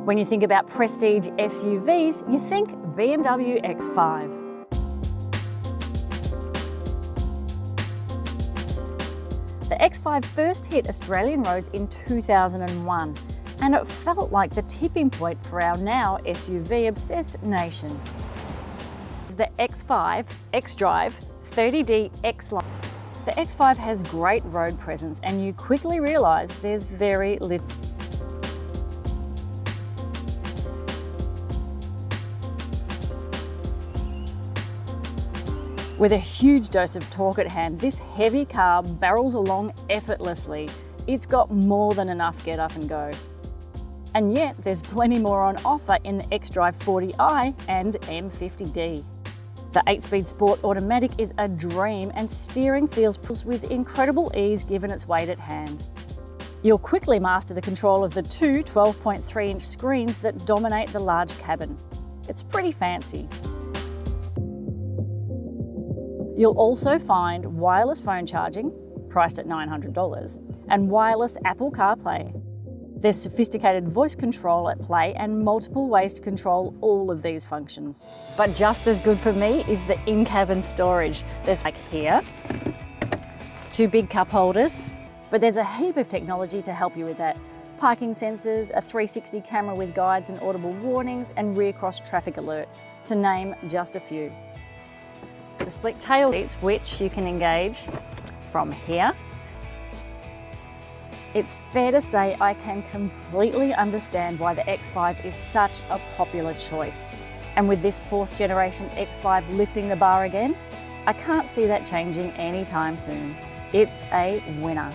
When you think about prestige SUVs, you think BMW X5. The X5 first hit Australian roads in 2001, and it felt like the tipping point for our now SUV-obsessed nation. The X5 XDrive X30D X-Line. The X5 has great road presence, and you quickly realise there's very little. With a huge dose of torque at hand, this heavy car barrels along effortlessly. It's got more than enough get up and go. And yet there's plenty more on offer in the XDrive 40i and M50D. The 8-speed Sport automatic is a dream, and steering feels with incredible ease given its weight at hand. You'll quickly master the control of the two 12.3-inch screens that dominate the large cabin. It's pretty fancy. You'll also find wireless phone charging, priced at $900, and wireless Apple CarPlay. There's sophisticated voice control at play and multiple ways to control all of these functions. But just as good for me is the in-cabin storage. There's like here, 2 big cup holders, but there's a heap of technology to help you with that. Parking sensors, a 360 camera with guides and audible warnings, and rear cross traffic alert, to name just a few. The split tail seats, which you can engage from here. It's fair to say I can completely understand why the X5 is such a popular choice. And with this 4th generation X5 lifting the bar again, I can't see that changing anytime soon. It's a winner.